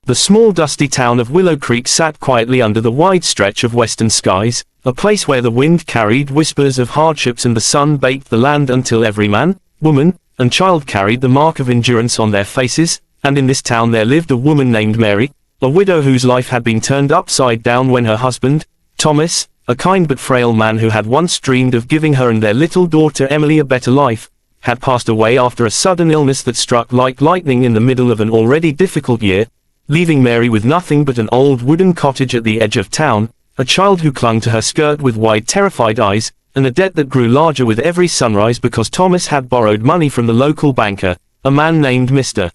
The small dusty town of Willow Creek sat quietly under the wide stretch of western skies, a place where the wind carried whispers of hardships and the sun baked the land until every man, woman, and child carried the mark of endurance on their faces. And in this town there lived a woman named Mary, a widow whose life had been turned upside down when her husband, Thomas, a kind but frail man who had once dreamed of giving her and their little daughter Emily a better life, had passed away after a sudden illness that struck like lightning in the middle of an already difficult year, leaving Mary with nothing but an old wooden cottage at the edge of town, a child who clung to her skirt with wide terrified eyes, and a debt that grew larger with every sunrise because Thomas had borrowed money from the local banker, a man named Mr.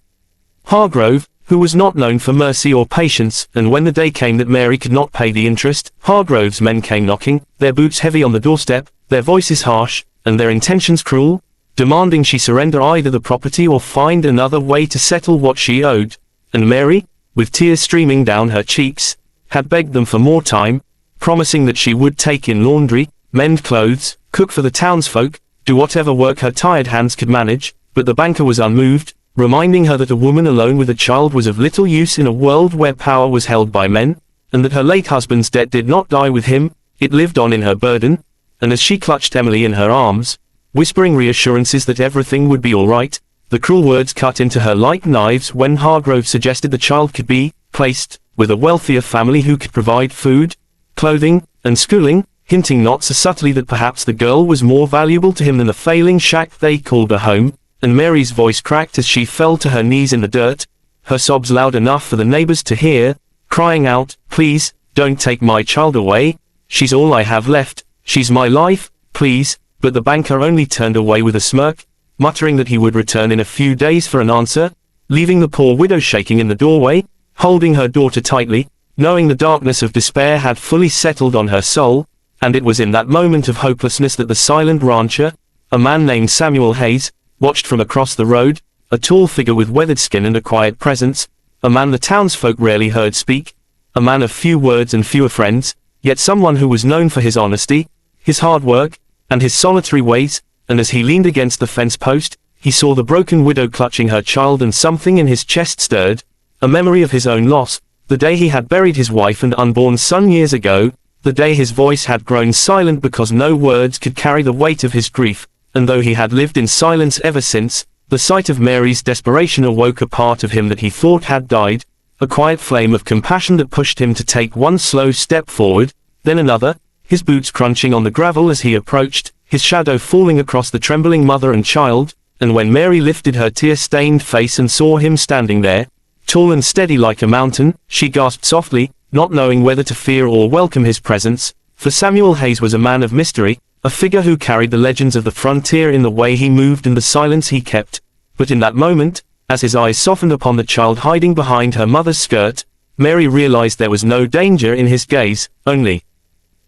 Hargrove, who was not known for mercy or patience. And when the day came that Mary could not pay the interest, Hargrove's men came knocking, their boots heavy on the doorstep, their voices harsh, and their intentions cruel, demanding she surrender either the property or find another way to settle what she owed. And Mary, with tears streaming down her cheeks, had begged them for more time, promising that she would take in laundry, mend clothes, cook for the townsfolk, do whatever work her tired hands could manage. But the banker was unmoved, reminding her that a woman alone with a child was of little use in a world where power was held by men, and that her late husband's debt did not die with him, it lived on in her burden. And as she clutched Emily in her arms, whispering reassurances that everything would be all right, the cruel words cut into her like knives when Hargrove suggested the child could be placed with a wealthier family who could provide food, clothing, and schooling, hinting not so subtly that perhaps the girl was more valuable to him than the failing shack they called a home. And Mary's voice cracked as she fell to her knees in the dirt, her sobs loud enough for the neighbors to hear, crying out, "Please, don't take my child away. She's all I have left. She's my life, please." But the banker only turned away with a smirk, muttering that he would return in a few days for an answer, leaving the poor widow shaking in the doorway, holding her daughter tightly, knowing the darkness of despair had fully settled on her soul. And it was in that moment of hopelessness that the silent rancher, a man named Samuel Hayes, watched from across the road, a tall figure with weathered skin and a quiet presence, a man the townsfolk rarely heard speak, a man of few words and fewer friends, yet someone who was known for his honesty, his hard work, and his solitary ways. And as he leaned against the fence post, he saw the broken widow clutching her child, and something in his chest stirred, a memory of his own loss, the day he had buried his wife and unborn son years ago, the day his voice had grown silent because no words could carry the weight of his grief. And though he had lived in silence ever since, the sight of Mary's desperation awoke a part of him that he thought had died, a quiet flame of compassion that pushed him to take one slow step forward, then another, his boots crunching on the gravel as he approached, his shadow falling across the trembling mother and child. And when Mary lifted her tear-stained face and saw him standing there, tall and steady like a mountain, she gasped softly, not knowing whether to fear or welcome his presence. For Samuel Hayes was a man of mystery, a figure who carried the legends of the frontier in the way he moved and the silence he kept. But in that moment, as his eyes softened upon the child hiding behind her mother's skirt, Mary realized there was no danger in his gaze, only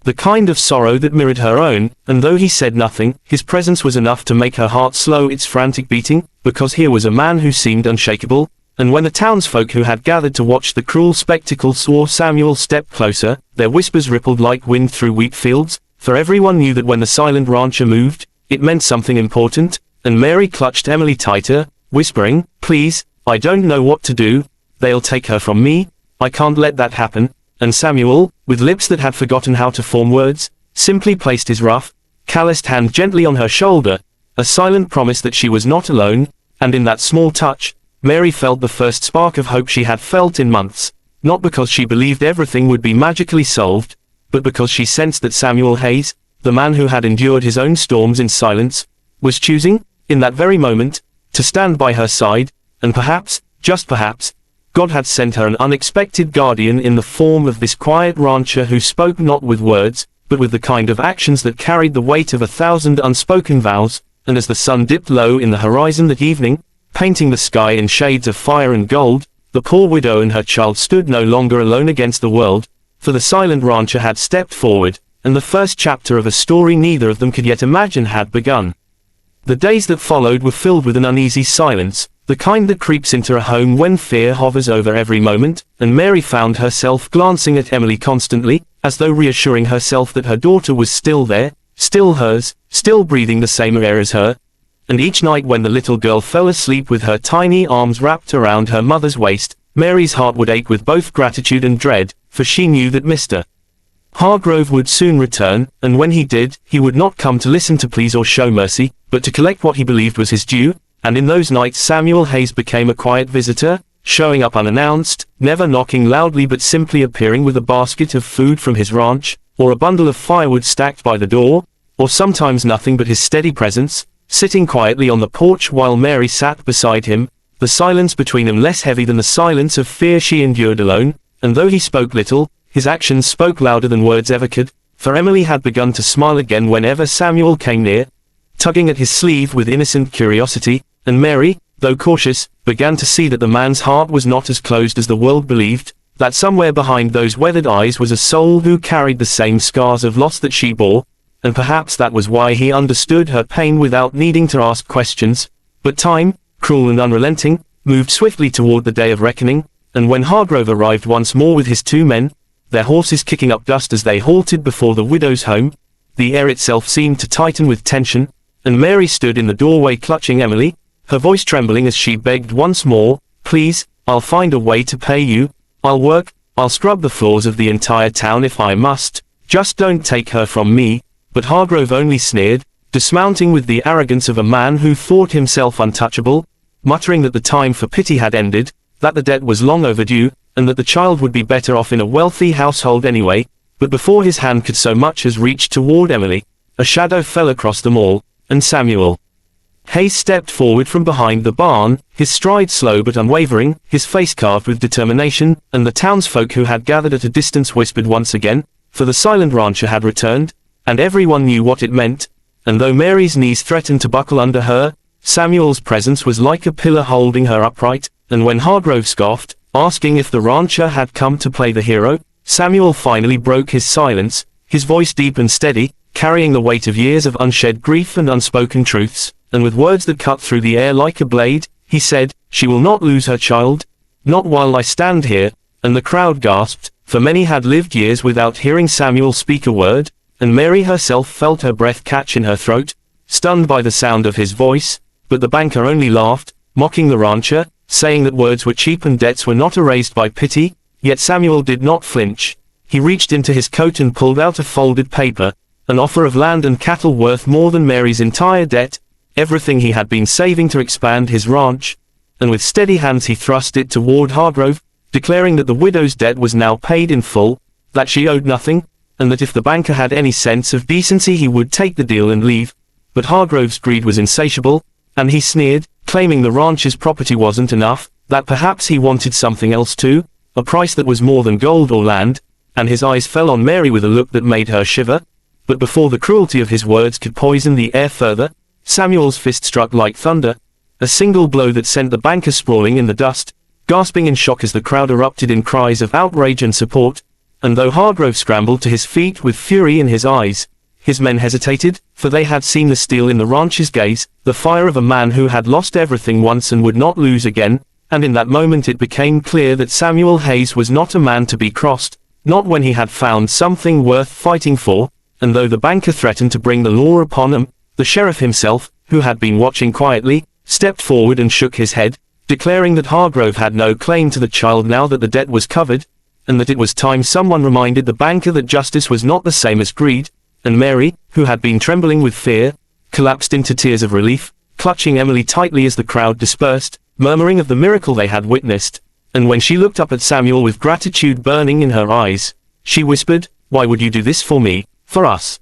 the kind of sorrow that mirrored her own. And though he said nothing, his presence was enough to make her heart slow its frantic beating, because here was a man who seemed unshakable. And when the townsfolk who had gathered to watch the cruel spectacle saw Samuel step closer, their whispers rippled like wind through wheat fields, for everyone knew that when the silent rancher moved, it meant something important. And Mary clutched Emily tighter, whispering, "Please, I don't know what to do. They'll take her from me. I can't let that happen." And Samuel, with lips that had forgotten how to form words, simply placed his rough, calloused hand gently on her shoulder, a silent promise that she was not alone. And in that small touch, Mary felt the first spark of hope she had felt in months, not because she believed everything would be magically solved, but because she sensed that Samuel Hayes, the man who had endured his own storms in silence, was choosing, in that very moment, to stand by her side. And perhaps, just perhaps, God had sent her an unexpected guardian in the form of this quiet rancher who spoke not with words, but with the kind of actions that carried the weight of 1,000 unspoken vows. And as the sun dipped low in the horizon that evening, painting the sky in shades of fire and gold, the poor widow and her child stood no longer alone against the world, for the silent rancher had stepped forward, and the first chapter of a story neither of them could yet imagine had begun. The days that followed were filled with an uneasy silence, the kind that creeps into a home when fear hovers over every moment. And Mary found herself glancing at Emily constantly, as though reassuring herself that her daughter was still there, still hers, still breathing the same air as her. And each night when the little girl fell asleep with her tiny arms wrapped around her mother's waist, Mary's heart would ache with both gratitude and dread, for she knew that Mr. Hargrove would soon return, and when he did, he would not come to listen to pleas or show mercy, but to collect what he believed was his due, and in those nights Samuel Hayes became a quiet visitor, showing up unannounced, never knocking loudly but simply appearing with a basket of food from his ranch, or a bundle of firewood stacked by the door, or sometimes nothing but his steady presence, sitting quietly on the porch while Mary sat beside him, the silence between them less heavy than the silence of fear she endured alone, and though he spoke little, his actions spoke louder than words ever could, for Emily had begun to smile again whenever Samuel came near, tugging at his sleeve with innocent curiosity, and Mary, though cautious, began to see that the man's heart was not as closed as the world believed, that somewhere behind those weathered eyes was a soul who carried the same scars of loss that she bore, and perhaps that was why he understood her pain without needing to ask questions. But time, cruel and unrelenting, moved swiftly toward the day of reckoning, and when Hargrove arrived once more with his 2 men, their horses kicking up dust as they halted before the widow's home, the air itself seemed to tighten with tension, and Mary stood in the doorway clutching Emily, her voice trembling as she begged once more, "Please, I'll find a way to pay you, I'll work, I'll scrub the floors of the entire town if I must, just don't take her from me." But Hargrove only sneered, dismounting with the arrogance of a man who thought himself untouchable, muttering that the time for pity had ended, that the debt was long overdue, and that the child would be better off in a wealthy household anyway. But before his hand could so much as reach toward Emily, a shadow fell across them all, and Samuel Hayes stepped forward from behind the barn, his stride slow but unwavering, his face carved with determination, and the townsfolk who had gathered at a distance whispered once again, for the silent rancher had returned, and everyone knew what it meant, and though Mary's knees threatened to buckle under her, Samuel's presence was like a pillar holding her upright, and when Hargrove scoffed, asking if the rancher had come to play the hero, Samuel finally broke his silence, his voice deep and steady, carrying the weight of years of unshed grief and unspoken truths, and with words that cut through the air like a blade, he said, "She will not lose her child, not while I stand here," and the crowd gasped, for many had lived years without hearing Samuel speak a word, and Mary herself felt her breath catch in her throat, stunned by the sound of his voice, but the banker only laughed, mocking the rancher, saying that words were cheap and debts were not erased by pity. Yet Samuel did not flinch. He reached into his coat and pulled out a folded paper, an offer of land and cattle worth more than Mary's entire debt, everything he had been saving to expand his ranch, and with steady hands he thrust it toward Hargrove, declaring that the widow's debt was now paid in full, that she owed nothing, and that if the banker had any sense of decency he would take the deal and leave. But Hargrove's greed was insatiable, and he sneered, claiming the ranch's property wasn't enough, that perhaps he wanted something else too, a price that was more than gold or land, and his eyes fell on Mary with a look that made her shiver. But before the cruelty of his words could poison the air further, Samuel's fist struck like thunder, a single blow that sent the banker sprawling in the dust, gasping in shock as the crowd erupted in cries of outrage and support, and though Hargrove scrambled to his feet with fury in his eyes, his men hesitated, for they had seen the steel in the rancher's gaze, the fire of a man who had lost everything once and would not lose again, and in that moment it became clear that Samuel Hayes was not a man to be crossed, not when he had found something worth fighting for, and though the banker threatened to bring the law upon him, the sheriff himself, who had been watching quietly, stepped forward and shook his head, declaring that Hargrove had no claim to the child now that the debt was covered, and that it was time someone reminded the banker that justice was not the same as greed. And Mary, who had been trembling with fear, collapsed into tears of relief, clutching Emily tightly as the crowd dispersed, murmuring of the miracle they had witnessed, and when she looked up at Samuel with gratitude burning in her eyes, she whispered, "Why would you do this for me, for us?"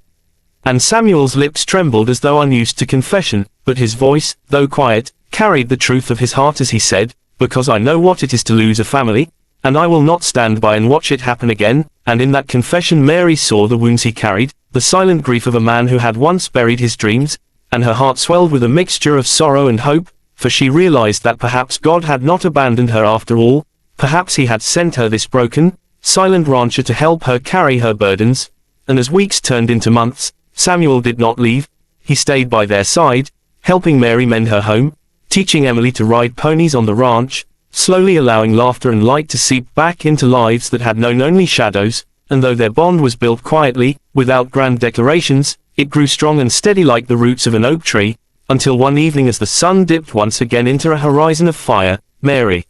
And Samuel's lips trembled as though unused to confession, but his voice, though quiet, carried the truth of his heart as he said, "Because I know what it is to lose a family, and I will not stand by and watch it happen again." And in that confession Mary saw the wounds he carried, the silent grief of a man who had once buried his dreams, and her heart swelled with a mixture of sorrow and hope, for she realized that perhaps God had not abandoned her after all, perhaps he had sent her this broken, silent rancher to help her carry her burdens. And as weeks turned into months, Samuel did not leave. He stayed by their side, helping Mary mend her home, teaching Emily to ride ponies on the ranch, slowly allowing laughter and light to seep back into lives that had known only shadows. And though their bond was built quietly, without grand declarations, it grew strong and steady like the roots of an oak tree, until one evening as the sun dipped once again into a horizon of fire, Mary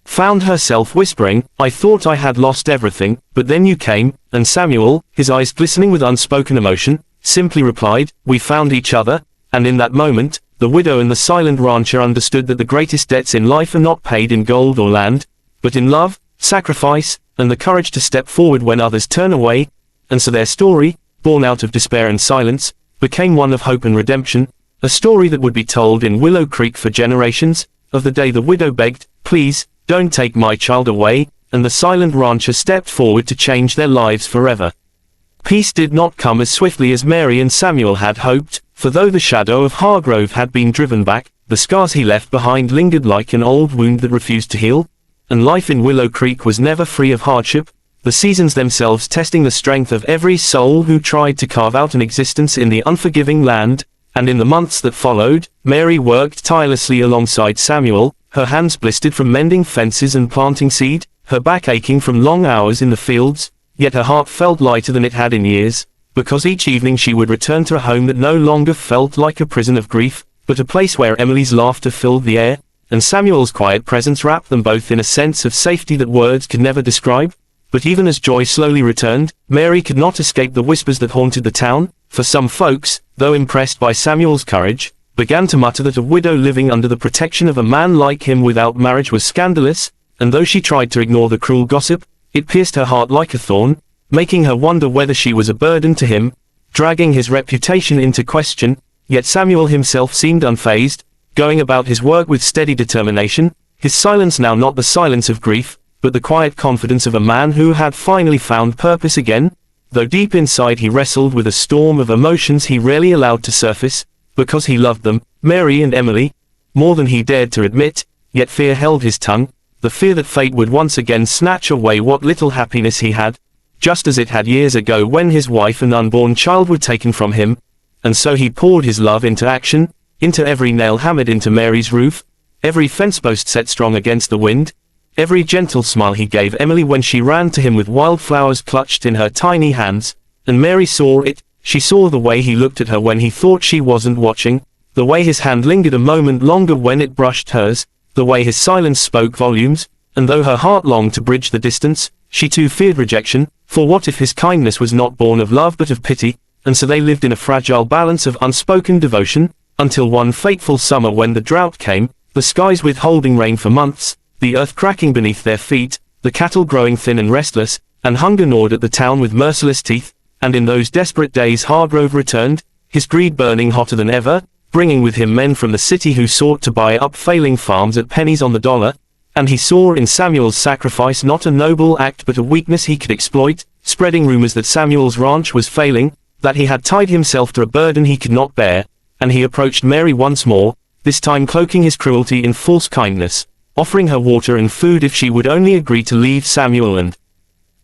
found herself whispering, "I thought I had lost everything, but then you came," and Samuel, his eyes glistening with unspoken emotion, simply replied, "We found each other," and in that moment, the widow and the silent rancher understood that the greatest debts in life are not paid in gold or land, but in love, sacrifice, and the courage to step forward when others turn away, and so their story, born out of despair and silence, became one of hope and redemption, a story that would be told in Willow Creek for generations, of the day the widow begged, "Please, don't take my child away," and the silent rancher stepped forward to change their lives forever. Peace did not come as swiftly as Mary and Samuel had hoped, for though the shadow of Hargrove had been driven back, the scars he left behind lingered like an old wound that refused to heal, and life in Willow Creek was never free of hardship, the seasons themselves testing the strength of every soul who tried to carve out an existence in the unforgiving land. And in the months that followed, Mary worked tirelessly alongside Samuel, her hands blistered from mending fences and planting seed, her back aching from long hours in the fields, yet her heart felt lighter than it had in years, because each evening she would return to a home that no longer felt like a prison of grief, but a place where Emily's laughter filled the air, and Samuel's quiet presence wrapped them both in a sense of safety that words could never describe. But even as joy slowly returned, Mary could not escape the whispers that haunted the town, for some folks, though impressed by Samuel's courage, began to mutter that a widow living under the protection of a man like him without marriage was scandalous, and though she tried to ignore the cruel gossip, it pierced her heart like a thorn, making her wonder whether she was a burden to him, dragging his reputation into question. Yet Samuel himself seemed unfazed, going about his work with steady determination, his silence now not the silence of grief, but the quiet confidence of a man who had finally found purpose again, though deep inside he wrestled with a storm of emotions he rarely allowed to surface, because he loved them, Mary and Emily, more than he dared to admit, yet fear held his tongue, the fear that fate would once again snatch away what little happiness he had, just as it had years ago when his wife and unborn child were taken from him, and so he poured his love into action, into every nail hammered into Mary's roof, every fence post set strong against the wind, every gentle smile he gave Emily when she ran to him with wildflowers clutched in her tiny hands, and Mary saw it. She saw the way he looked at her when he thought she wasn't watching, the way his hand lingered a moment longer when it brushed hers, the way his silence spoke volumes, and though her heart longed to bridge the distance, she too feared rejection, for what if his kindness was not born of love but of pity, and so they lived in a fragile balance of unspoken devotion, until one fateful summer when the drought came, the skies withholding rain for months, the earth cracking beneath their feet, the cattle growing thin and restless, and hunger gnawed at the town with merciless teeth, and in those desperate days Hargrove returned, his greed burning hotter than ever, bringing with him men from the city who sought to buy up failing farms at pennies on the dollar, and he saw in Samuel's sacrifice not a noble act but a weakness he could exploit, spreading rumors that Samuel's ranch was failing, that he had tied himself to a burden he could not bear, and he approached Mary once more, this time cloaking his cruelty in false kindness, offering her water and food if she would only agree to leave Samuel and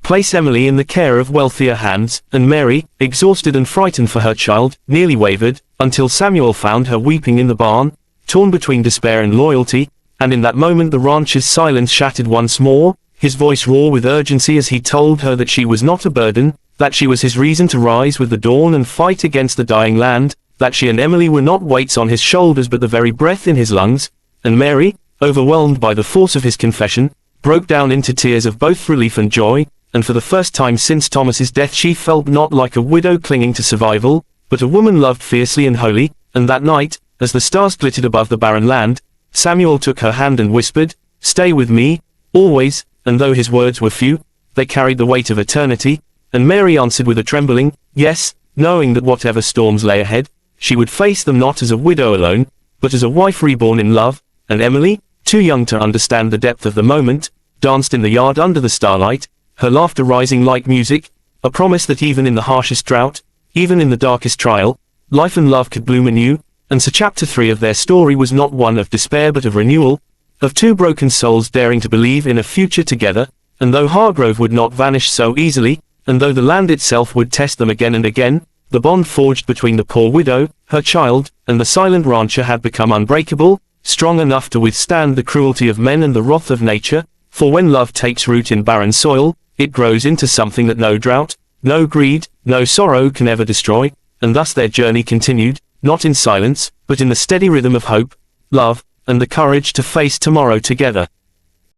place Emily in the care of wealthier hands, and Mary, exhausted and frightened for her child, nearly wavered, until Samuel found her weeping in the barn, torn between despair and loyalty, and in that moment the rancher's silence shattered once more, his voice raw with urgency as he told her that she was not a burden, that she was his reason to rise with the dawn and fight against the dying land, that she and Emily were not weights on his shoulders but the very breath in his lungs, and Mary, overwhelmed by the force of his confession, broke down into tears of both relief and joy, and for the first time since Thomas's death she felt not like a widow clinging to survival, but a woman loved fiercely and wholly. And that night, as the stars glittered above the barren land, Samuel took her hand and whispered, "Stay with me, always," and though his words were few, they carried the weight of eternity, and Mary answered with a trembling, "Yes," knowing that whatever storms lay ahead, she would face them not as a widow alone, but as a wife reborn in love. And Emily, too young to understand the depth of the moment, danced in the yard under the starlight, her laughter rising like music, a promise that even in the harshest drought, even in the darkest trial, life and love could bloom anew. And so chapter 3 of their story was not one of despair but of renewal, of two broken souls daring to believe in a future together, and though Hargrove would not vanish so easily, and though the land itself would test them again and again, the bond forged between the poor widow, her child, and the silent rancher had become unbreakable, strong enough to withstand the cruelty of men and the wrath of nature, for when love takes root in barren soil, it grows into something that no drought, no greed, no sorrow can ever destroy, and thus their journey continued, not in silence, but in the steady rhythm of hope, love, and the courage to face tomorrow together.